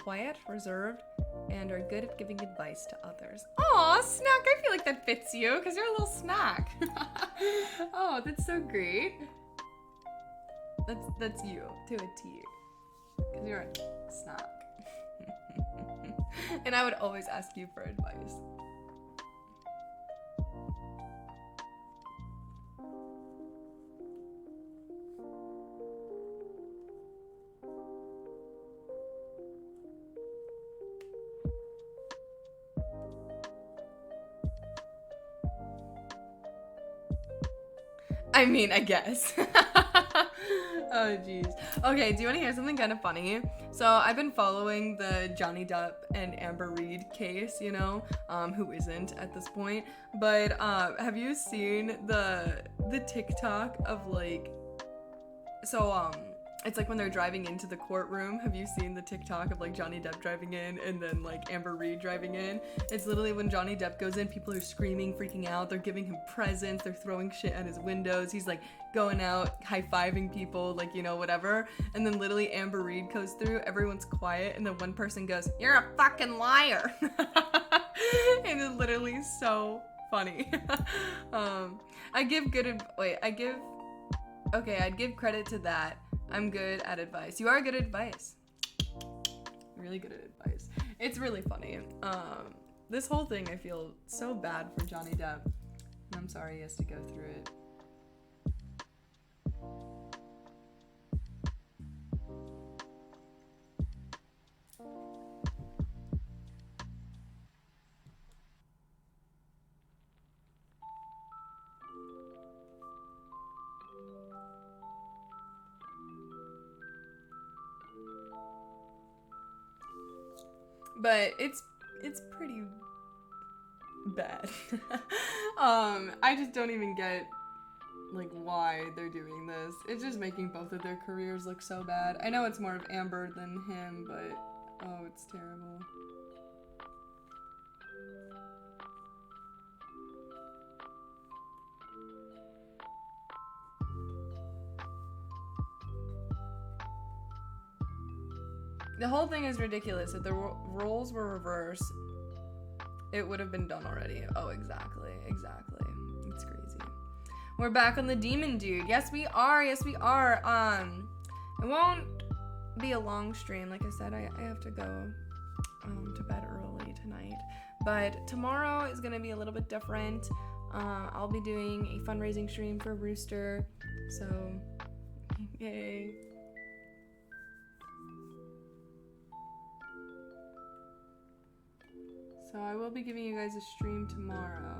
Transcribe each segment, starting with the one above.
quiet, reserved, and are good at giving advice to others. Aw, Snack, I feel like that fits you because you're a little snack. Oh, that's so great. That's you to a T. Because you're a snack. And I would always ask you for advice. I mean, I guess. Oh, jeez. Okay, do you want to hear something kind of funny? So I've been following the Johnny Depp and Amber Reid case, you know, who isn't at this point. But have you seen the TikTok of like, so it's like when they're driving into the courtroom. Have you seen the TikTok of like Johnny Depp driving in and then like Amber Reid driving in? It's literally when Johnny Depp goes in, people are screaming, freaking out. They're giving him presents. They're throwing shit at his windows. He's like going out, high-fiving people, like, you know, whatever. And then literally Amber Reid goes through. Everyone's quiet. And then one person goes, "You're a fucking liar." And it's literally so funny. I'd give credit to that. I'm good at advice. You are good at advice. Really good at advice. It's really funny. This whole thing, I feel so bad for Johnny Depp. And I'm sorry he has to go through it. But it's pretty bad. I just don't even get like why they're doing this. It's just making both of their careers look so bad. I know it's more of Amber than him, but oh, it's terrible. The whole thing is ridiculous. If the roles were reversed, it would have been done already. Oh, exactly. It's crazy. We're back on the Demon Dude. Yes, we are. It won't be a long stream. Like I said, I have to go to bed early tonight. But tomorrow is going to be a little bit different. I'll be doing a fundraising stream for Rooster. So, yay. So I will be giving you guys a stream tomorrow.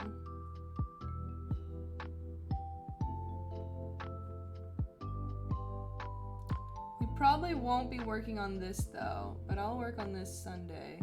We probably won't be working on this though, but I'll work on this Sunday.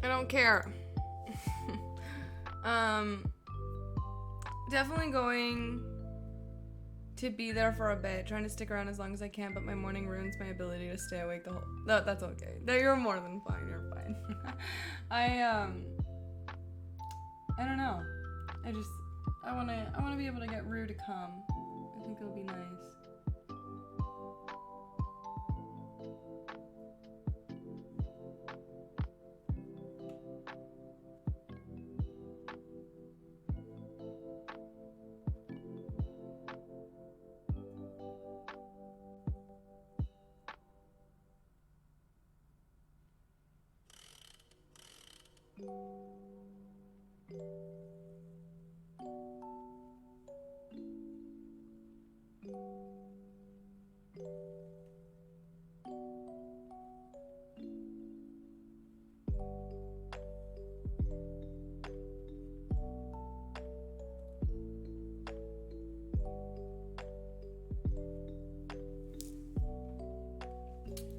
I don't care. Definitely going to be there for a bit, trying to stick around as long as I can, but my morning ruins my ability to stay awake the whole... No, that's okay. You're more than fine, you're fine. I don't know. I wanna be able to get Rue to come. I think it'll be nice.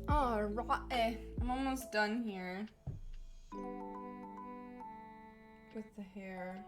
Alright, I'm almost done here with the hair.